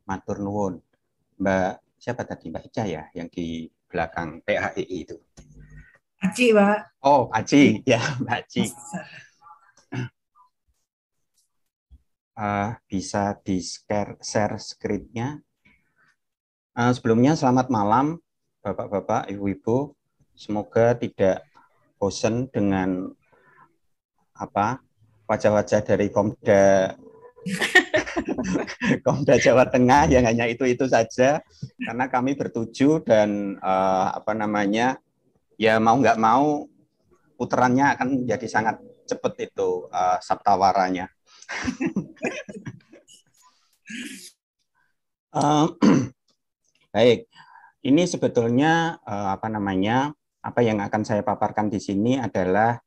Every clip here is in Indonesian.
matur nuwun. Mbak siapa tadi? Mbak Ica ya, yang di belakang PHII itu. Aci, Pak. Oh, Aci, ya Mbak Aci. Mas, Bisa di-share screen-nya. Sebelumnya selamat malam, Bapak-bapak, Ibu-ibu. Semoga tidak bosan dengan apa wajah-wajah dari Komda Jawa Tengah yang hanya itu saja, karena kami bertuju dan apa namanya ya mau nggak mau puterannya akan menjadi sangat cepat itu sabtawaranya. Baik, ini sebetulnya apa namanya apa yang akan saya paparkan di sini adalah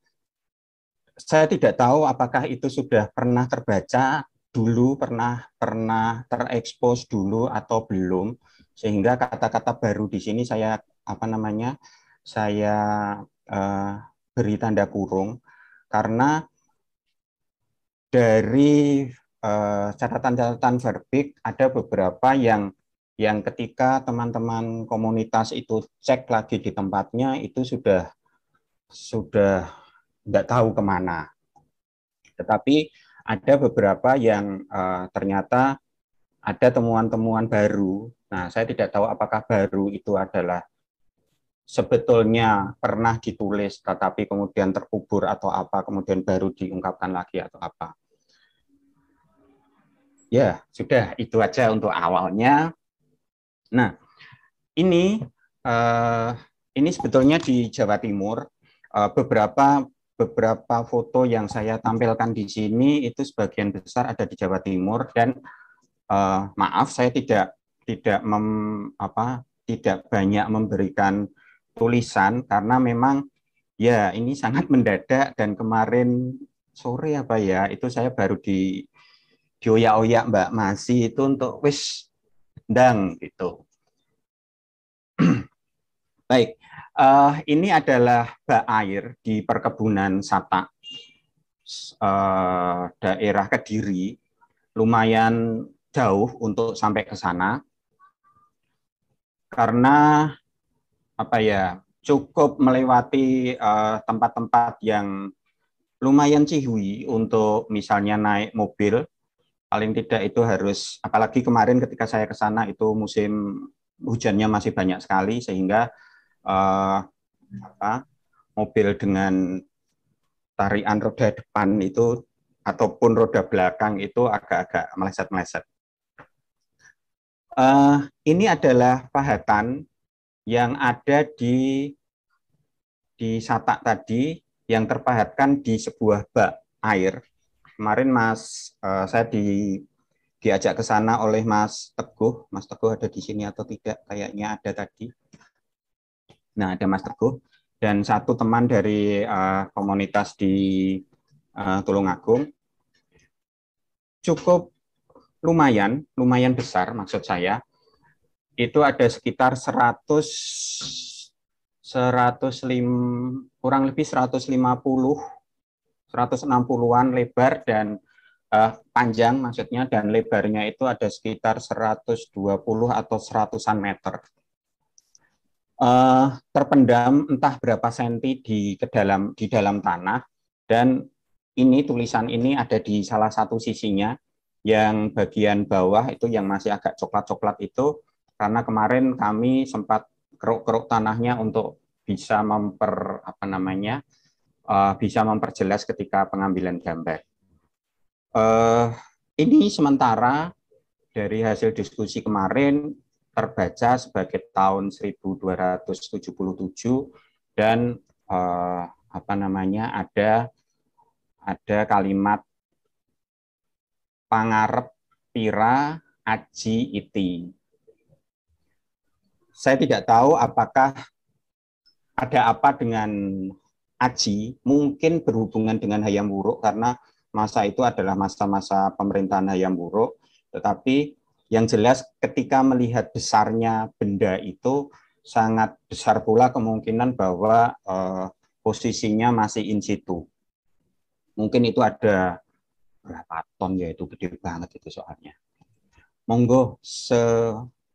saya tidak tahu apakah itu sudah pernah terbaca dulu, pernah terekspos dulu atau belum, sehingga kata-kata baru di sini saya apa namanya saya uh, beri tanda kurung karena dari catatan-catatan verbik ada beberapa yang ketika teman-teman komunitas itu cek lagi di tempatnya itu sudah nggak tahu kemana. Tetapi ada beberapa yang ternyata ada temuan-temuan baru. Nah, saya tidak tahu apakah baru itu adalah sebetulnya pernah ditulis tetapi kemudian terkubur atau apa, kemudian baru diungkapkan lagi atau apa. Ya, sudah itu aja untuk awalnya. Nah, ini uh, ini sebetulnya di Jawa Timur. Beberapa foto yang saya tampilkan di sini itu sebagian besar ada di Jawa Timur dan maaf saya tidak banyak memberikan tulisan karena memang ya ini sangat mendadak dan kemarin sore apa ya itu saya baru dioyak-oyak Mbak Masi itu untuk wis ndang gitu. Baik, ini adalah bak air di perkebunan Satak, daerah Kediri, lumayan jauh untuk sampai ke sana karena apa ya cukup melewati tempat-tempat yang lumayan cihui untuk misalnya naik mobil. Paling tidak itu harus, apalagi kemarin ketika saya ke sana itu musim hujannya masih banyak sekali sehingga uh, apa, mobil dengan tarian roda depan itu ataupun roda belakang itu agak-agak meleset-meleset. Ini adalah pahatan yang ada di Satak tadi yang terpahatkan di sebuah bak air. Kemarin saya diajak ke sana oleh Mas Teguh. Mas Teguh ada di sini atau tidak? Kayaknya ada tadi. Nah, ada Mas Teguh dan satu teman dari komunitas di Tulungagung. Cukup lumayan besar maksud saya. Itu ada sekitar 100 kurang lebih 160-160-an lebar dan panjang maksudnya dan lebarnya itu ada sekitar 120 atau 100-an meter. Terpendam entah berapa senti di dalam tanah dan ini tulisan ini ada di salah satu sisinya yang bagian bawah itu yang masih agak coklat-coklat itu karena kemarin kami sempat keruk-keruk tanahnya untuk bisa bisa memperjelas ketika pengambilan gambar. Ini sementara dari hasil diskusi kemarin terbaca sebagai tahun 1277 dan ada kalimat pangarep pira aji iti. Saya tidak tahu apakah ada apa dengan aji, mungkin berhubungan dengan Hayam Wuruk karena masa itu adalah masa-masa pemerintahan Hayam Wuruk, tetapi yang jelas ketika melihat besarnya benda itu sangat besar pula kemungkinan bahwa posisinya masih in situ. Mungkin itu ada berapa ton ya, itu gede banget itu soalnya. Monggo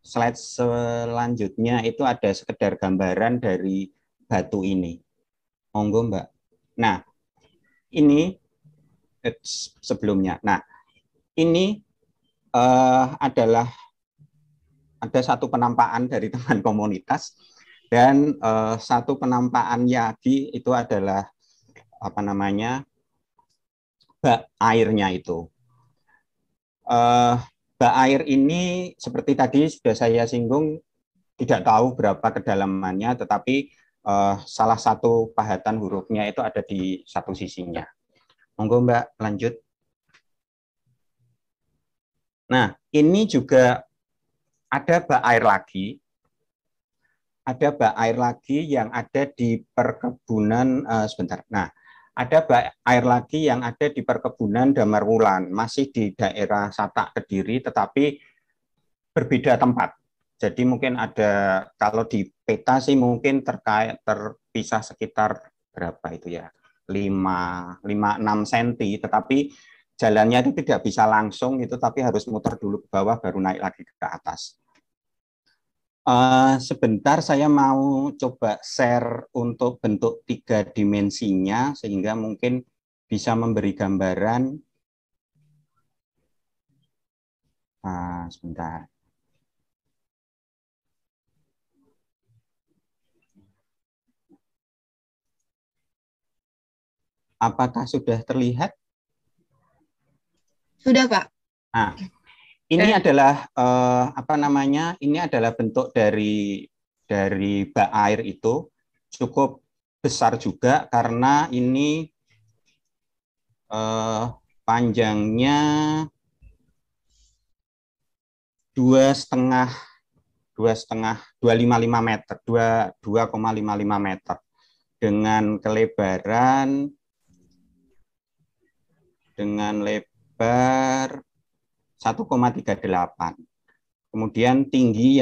slide selanjutnya itu ada sekedar gambaran dari batu ini. Monggo Mbak. Nah, ini sebelumnya. Nah, ini adalah ada satu penampakan dari teman komunitas dan satu penampakan lagi itu adalah apa namanya bak airnya itu. Bak air ini seperti tadi sudah saya singgung tidak tahu berapa kedalamannya, tetapi salah satu pahatan hurufnya itu ada di satu sisinya. Monggo Mbak lanjut. Nah, ini juga ada bak air lagi. Ada bak air lagi yang ada di perkebunan sebentar. Nah, ada bak air lagi yang ada di perkebunan Damar Wulan, masih di daerah Satak Kediri, tetapi berbeda tempat. Jadi mungkin ada kalau di peta sih mungkin terpisah sekitar berapa itu ya 5-6 cm, tetapi jalannya itu tidak bisa langsung itu, tapi harus muter dulu ke bawah baru naik lagi ke atas. Sebentar saya mau coba share untuk bentuk 3 dimensinya sehingga mungkin bisa memberi gambaran. Sebentar. Apakah sudah terlihat? Sudah, Pak. Nah, ini adalah apa namanya? Ini adalah bentuk dari bak air itu cukup besar juga karena ini panjangnya 2,55 meter, 2,55 meter dengan lebar 1,38. Kemudian tinggi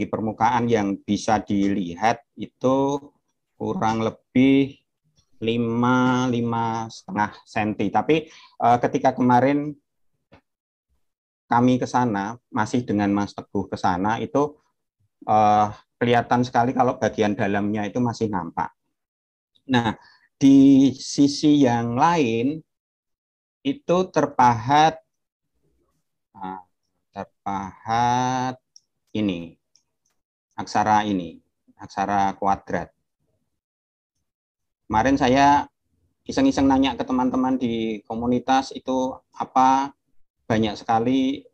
permukaan yang bisa dilihat itu kurang lebih 5,5 cm. Tapi ketika kemarin kami ke sana, masih dengan Mas Teguh ke sana, itu kelihatan sekali kalau bagian dalamnya itu masih nampak. Nah, di sisi yang lain itu terpahat ini, aksara kuadrat. Kemarin saya iseng-iseng nanya ke teman-teman di komunitas itu apa, banyak sekali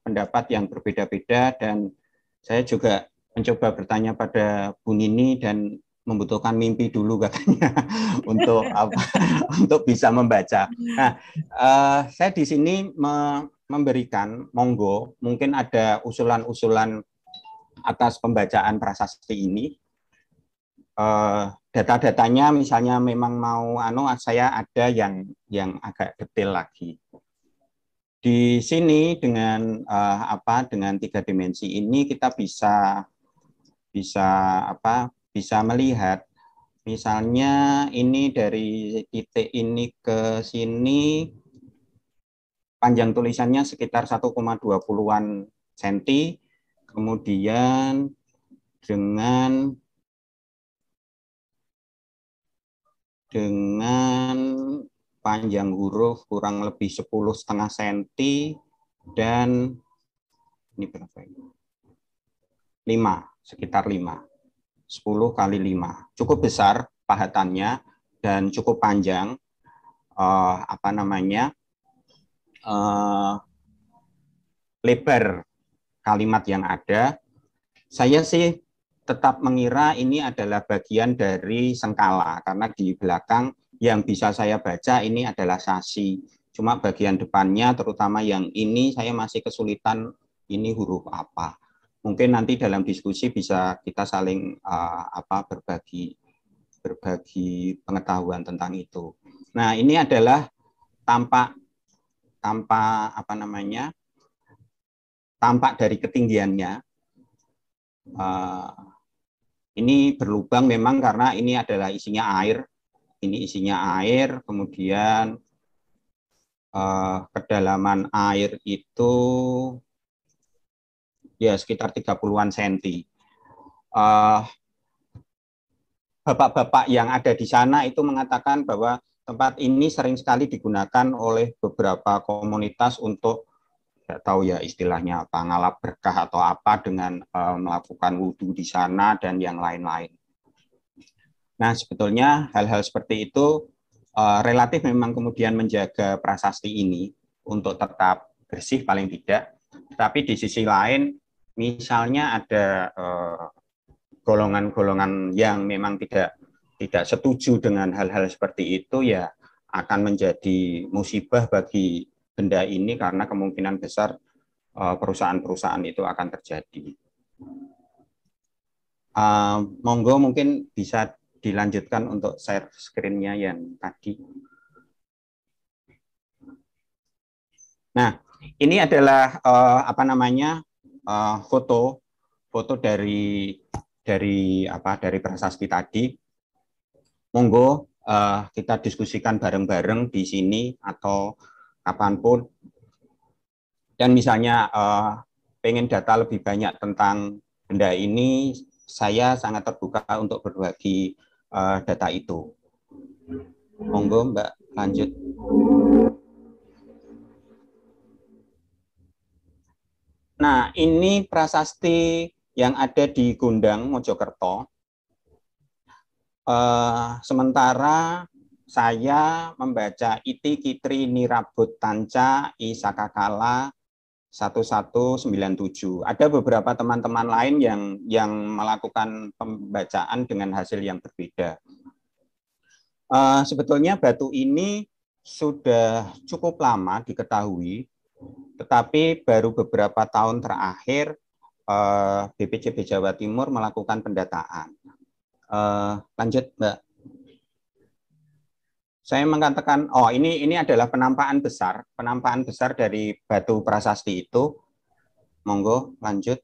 pendapat yang berbeda-beda, dan saya juga mencoba bertanya pada Bu Nini dan membutuhkan mimpi dulu katanya untuk untuk bisa membaca. Nah, saya di sini memberikan monggo mungkin ada usulan-usulan atas pembacaan prasasti ini. Data-datanya misalnya memang mau saya ada yang agak detail lagi. Di sini dengan dengan 3 dimensi ini kita bisa melihat misalnya ini dari titik ini ke sini panjang tulisannya sekitar 1,20-an cm, kemudian dengan panjang huruf kurang lebih 10,5 cm dan ini berapa ini? 5, sekitar 5. 10 kali 5. Cukup besar pahatannya dan cukup panjang lebar kalimat yang ada. Saya sih tetap mengira ini adalah bagian dari sengkala karena di belakang yang bisa saya baca ini adalah sasi. Cuma bagian depannya terutama yang ini saya masih kesulitan ini huruf apa. Mungkin nanti dalam diskusi bisa kita saling berbagi pengetahuan tentang itu. Nah, ini adalah tampak dari ketinggiannya. Ini berlubang memang karena ini adalah isinya air. Ini isinya air, kemudian kedalaman air itu ya sekitar 30-an senti. Bapak-bapak yang ada di sana itu mengatakan bahwa tempat ini sering sekali digunakan oleh beberapa komunitas untuk, tidak tahu ya istilahnya apa, ngalap berkah atau apa dengan melakukan wudhu di sana dan yang lain-lain. Nah, sebetulnya hal-hal seperti itu relatif memang kemudian menjaga prasasti ini untuk tetap bersih paling tidak. Tapi di sisi lain, misalnya ada golongan-golongan yang memang tidak setuju dengan hal-hal seperti itu, ya akan menjadi musibah bagi benda ini karena kemungkinan besar perusahaan-perusahaan itu akan terjadi. Monggo mungkin bisa dilanjutkan untuk share screen-nya yang tadi. Nah, ini adalah apa namanya foto dari prasasti tadi. Monggo kita diskusikan bareng-bareng di sini atau kapanpun. Dan misalnya pengen data lebih banyak tentang benda ini, saya sangat terbuka untuk berbagi data itu. Monggo Mbak, lanjut. Nah, ini prasasti yang ada di Gondang, Mojokerto. Sementara saya membaca Iti Kitri Nirabut Tanca Isakakala 1197. Ada beberapa teman-teman lain yang melakukan pembacaan dengan hasil yang berbeda. Sebetulnya batu ini sudah cukup lama diketahui, tetapi baru beberapa tahun terakhir BPCB Jawa Timur melakukan pendataan. Lanjut, Mbak. Saya mengatakan, ini adalah penampakan besar dari batu prasasti itu. Monggo, lanjut.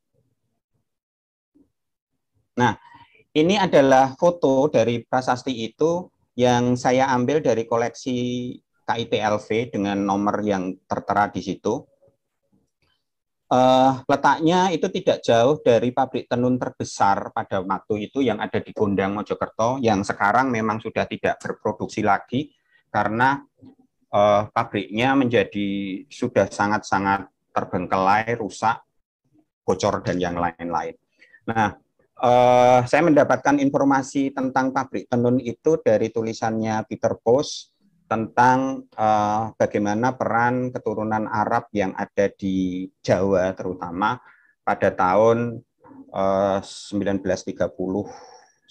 Nah, ini adalah foto dari prasasti itu yang saya ambil dari koleksi KITLV dengan nomor yang tertera di situ. Letaknya itu tidak jauh dari pabrik tenun terbesar pada waktu itu yang ada di Gondang, Mojokerto, yang sekarang memang sudah tidak berproduksi lagi karena pabriknya sudah sangat-sangat terbengkelai, rusak, bocor, dan yang lain-lain. Nah, saya mendapatkan informasi tentang pabrik tenun itu dari tulisannya Peter Post tentang bagaimana peran keturunan Arab yang ada di Jawa terutama pada tahun 1930-1945.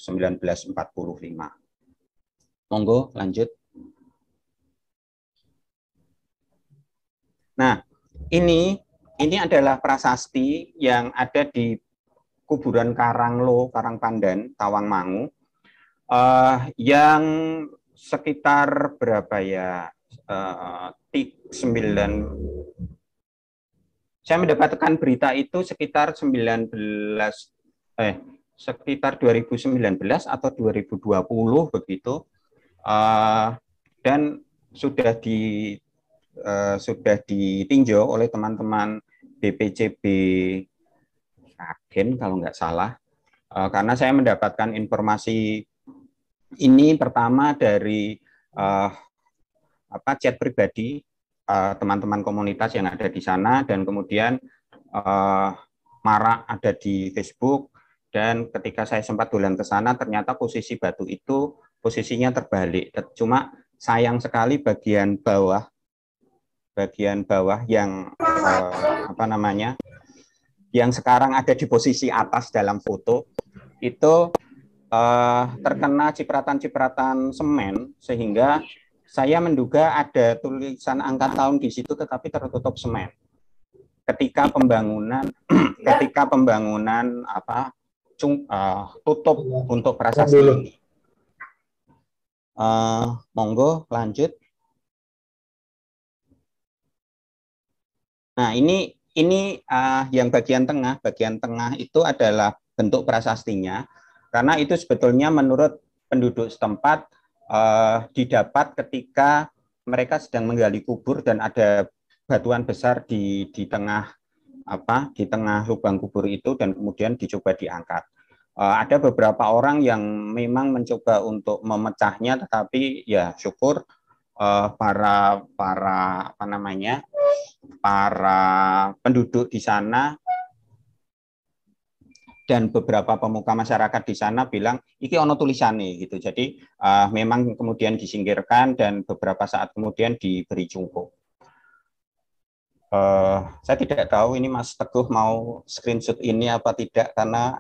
Monggo lanjut. Nah, ini adalah prasasti yang ada di kuburan Karanglo, Karangpandan, Tawangmangu, yang sekitar berapa ya, 9. Saya mendapatkan berita itu sekitar 2019 atau 2020 begitu, dan sudah ditinjau oleh teman-teman BPCB Ragen kalau nggak salah, karena saya mendapatkan informasi ini pertama dari chat pribadi teman-teman komunitas yang ada di sana, dan kemudian marak ada di Facebook, dan ketika saya sempat dolan ke sana ternyata posisi batu itu posisinya terbalik. Cuma sayang sekali bagian bawah yang yang sekarang ada di posisi atas dalam foto itu terkena cipratan-cipratan semen, sehingga saya menduga ada tulisan angka tahun di situ tetapi tertutup semen ketika pembangunan tutup untuk prasasti ini. Monggo lanjut. Nah, ini yang bagian tengah itu adalah bentuk prasastinya, karena itu sebetulnya menurut penduduk setempat didapat ketika mereka sedang menggali kubur dan ada batuan besar di tengah di tengah lubang kubur itu dan kemudian dicoba diangkat. Ada beberapa orang yang memang mencoba untuk memecahnya, tetapi ya syukur para penduduk di sana dan beberapa pemuka masyarakat di sana bilang iki ono tulisannya gitu. Jadi memang kemudian disingkirkan dan beberapa saat kemudian diberi cungkup. Saya tidak tahu ini Mas Teguh mau screenshot ini apa tidak, karena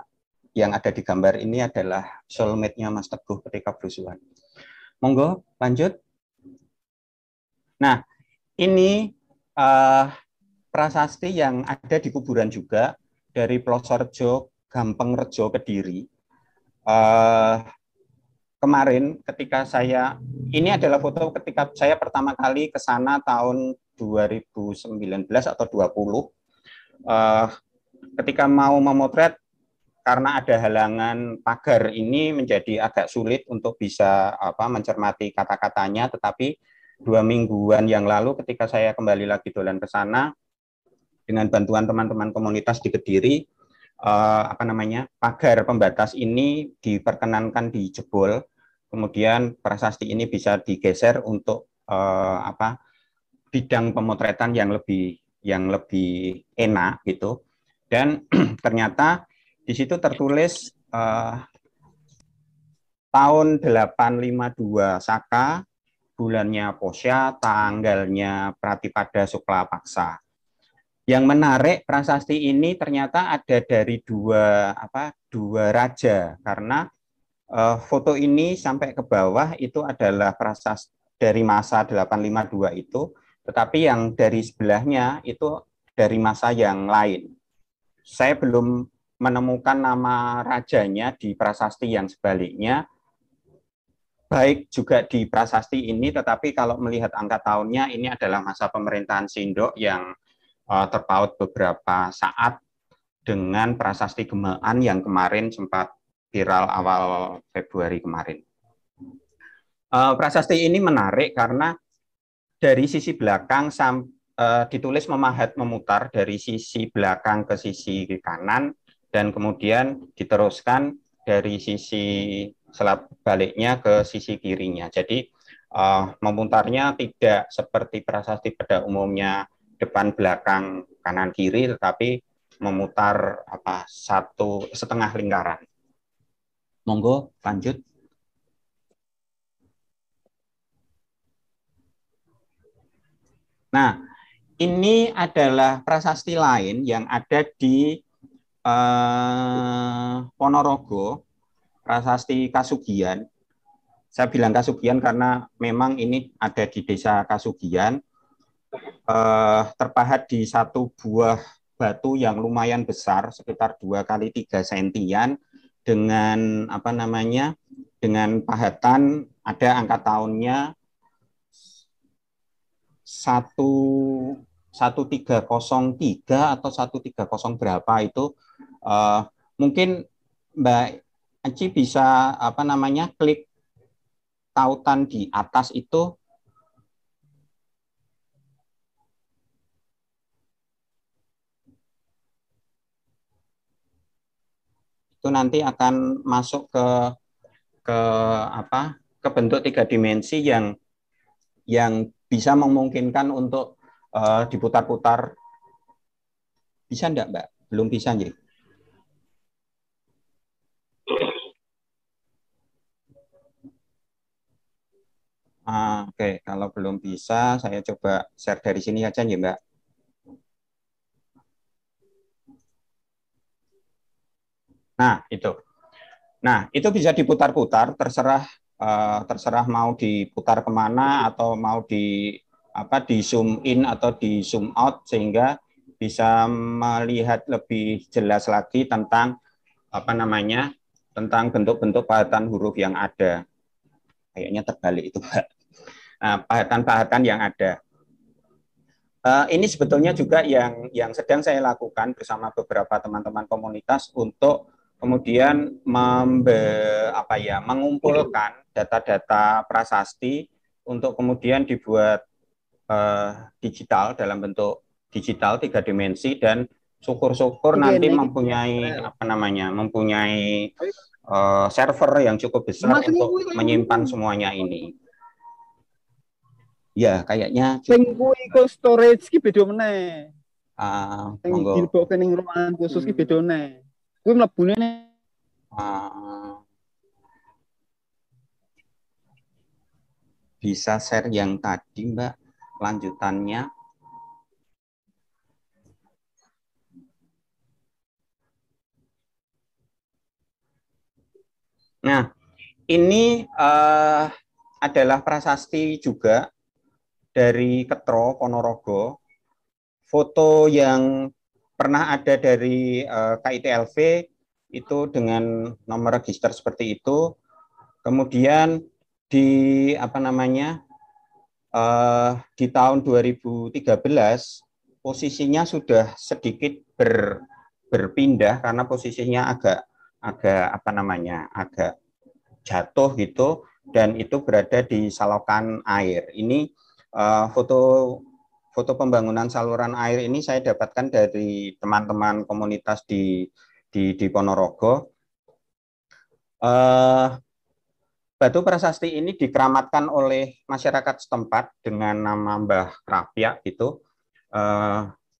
yang ada di gambar ini adalah soulmate-nya Mas Teguh ketika berusuhan. Monggo, lanjut. Nah, ini prasasti yang ada di kuburan juga, dari Plosorjo, Gampengrejo, Kediri. Kemarin ketika ini adalah foto ketika saya pertama kali ke sana tahun 2019 atau 20. Ketika mau memotret, karena ada halangan pagar ini menjadi agak sulit untuk bisa mencermati kata-katanya, tetapi 2 mingguan yang lalu ketika saya kembali lagi dolan ke sana dengan bantuan teman-teman komunitas di Kediri, pagar pembatas ini diperkenankan dijebol, kemudian prasasti ini bisa digeser untuk bidang pemotretan yang lebih enak gitu. Dan ternyata di situ tertulis tahun 852 Saka, bulannya Posya, tanggalnya Pratipada Sukla Paksa. Yang menarik, prasasti ini ternyata ada dari dua raja, karena foto ini sampai ke bawah itu adalah prasasti dari masa 852 itu, tetapi yang dari sebelahnya itu dari masa yang lain. Saya belum menemukan nama rajanya di prasasti yang sebaliknya, baik juga di prasasti ini, tetapi kalau melihat angka tahunnya, ini adalah masa pemerintahan Sindok yang terpaut beberapa saat dengan prasasti Gemaan yang kemarin sempat viral awal Februari kemarin. Prasasti ini menarik karena dari sisi belakang ditulis memahat memutar dari sisi belakang ke sisi kanan, dan kemudian diteruskan dari sisi baliknya ke sisi kirinya. Jadi memutarnya tidak seperti prasasti pada umumnya depan belakang kanan kiri, tetapi memutar satu setengah lingkaran. Monggo lanjut. Nah, ini adalah prasasti lain yang ada di Ponorogo, prasasti Kasugian. Saya bilang Kasugian karena memang ini ada di desa Kasugian, terpahat di satu buah batu yang lumayan besar, sekitar 2 kali 3 sentian, dengan dengan pahatan ada angka tahunnya 1303 atau 130 berapa itu. Mungkin Mbak Aci bisa klik tautan di atas itu. Itu nanti akan masuk ke bentuk 3 dimensi yang bisa memungkinkan untuk diputar-putar. Bisa enggak, Mbak? Belum bisa, nggih. Oke, kalau belum bisa, saya coba share dari sini aja, ya, Mbak. Nah, itu bisa diputar-putar, terserah mau diputar kemana atau mau di zoom in atau di zoom out, sehingga bisa melihat lebih jelas lagi tentang tentang bentuk-bentuk pahatan huruf yang ada. Kayaknya terbalik itu, Mbak. Nah, pahatan-pahatan yang ada. Ini sebetulnya juga yang sedang saya lakukan bersama beberapa teman-teman komunitas untuk kemudian mengumpulkan data-data prasasti untuk kemudian dibuat digital, dalam bentuk digital 3 dimensi, dan Syukur-syukur nanti mempunyai apa namanya, mempunyai server yang cukup besar untuk menyimpan semuanya ini. Ya, kayaknya sing kuwi iku storage ki beda meneh. Sing monggo. dilebokke ning ruangan khusus ki beda meneh. Kuwi mlebune bisa share yang tadi, Mbak, lanjutannya. Nah, ini adalah prasasti juga dari Ketro Ponorogo. Foto yang pernah ada dari KITLV itu dengan nomor register seperti itu. Kemudian di apa namanya di tahun 2013 posisinya sudah sedikit berpindah karena posisinya agak apa namanya agak jatuh gitu, dan itu berada di salokan air. Ini foto pembangunan saluran air ini saya dapatkan dari teman-teman komunitas di Ponorogo. Batu prasasti ini dikeramatkan oleh masyarakat setempat dengan nama Mbah Krapyak gitu.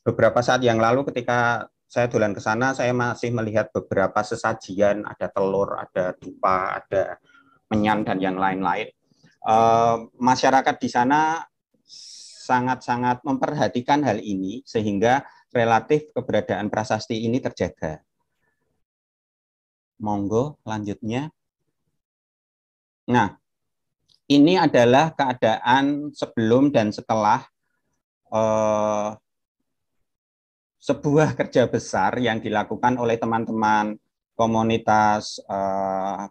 Beberapa saat yang lalu ketika saya dolan ke sana, saya masih melihat beberapa sesajian, ada telur, ada dupa, ada menyan, dan yang lain-lain. Masyarakat di sana sangat-sangat memperhatikan hal ini, sehingga relatif keberadaan prasasti ini terjaga. Monggo selanjutnya. Nah, ini adalah keadaan sebelum dan setelah sebuah kerja besar yang dilakukan oleh teman-teman komunitas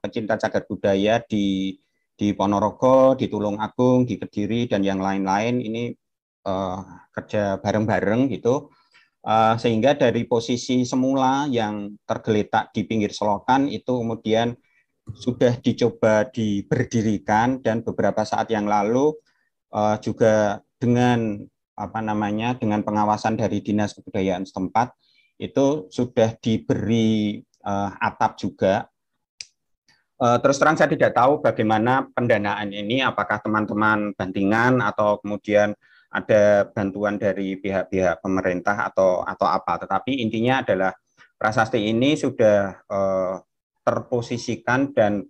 pecinta cagar budaya di Ponorogo, di Tulungagung, di Kediri, dan yang lain-lain. Ini kerja bareng-bareng gitu, sehingga dari posisi semula yang tergeletak di pinggir selokan itu kemudian sudah dicoba diberdirikan, dan beberapa saat yang lalu juga dengan apa namanya dengan pengawasan dari Dinas Kebudayaan setempat itu sudah diberi atap juga. Terus terang saya tidak tahu bagaimana pendanaan ini, apakah teman-teman bantingan atau kemudian ada bantuan dari pihak-pihak pemerintah atau apa, tetapi intinya adalah prasasti ini sudah terposisikan dan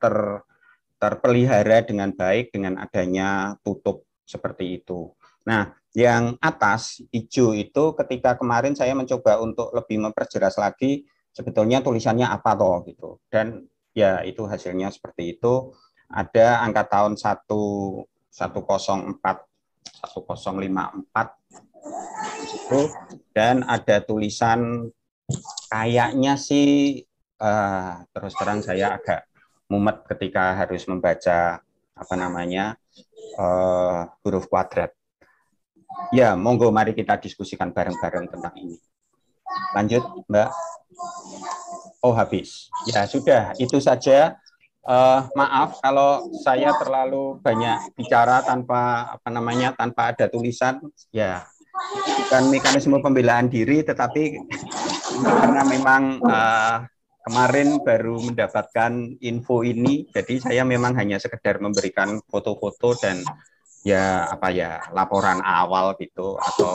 terpelihara dengan baik dengan adanya tutup seperti itu. Nah, yang atas hijau itu ketika kemarin saya mencoba untuk lebih memperjelas lagi sebetulnya tulisannya apa toh gitu. Dan ya itu hasilnya seperti itu. Ada angka tahun 104 1054 di situ, dan ada tulisan kayaknya sih terus terang saya agak mumet ketika harus membaca apa namanya huruf kuadrat. Ya, monggo mari kita diskusikan bareng-bareng tentang ini. Lanjut, Mbak. Oh, habis. Ya, sudah. Itu saja. Maaf kalau saya terlalu banyak bicara tanpa apa namanya tanpa ada tulisan. Ya, bukan mekanisme pembelaan diri, tetapi karena memang kemarin baru mendapatkan info ini, jadi saya memang hanya sekedar memberikan foto-foto dan ya apa ya laporan awal gitu, atau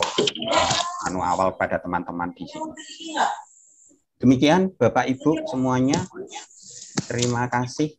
awal pada teman-teman di sini. Demikian Bapak Ibu semuanya, terima kasih.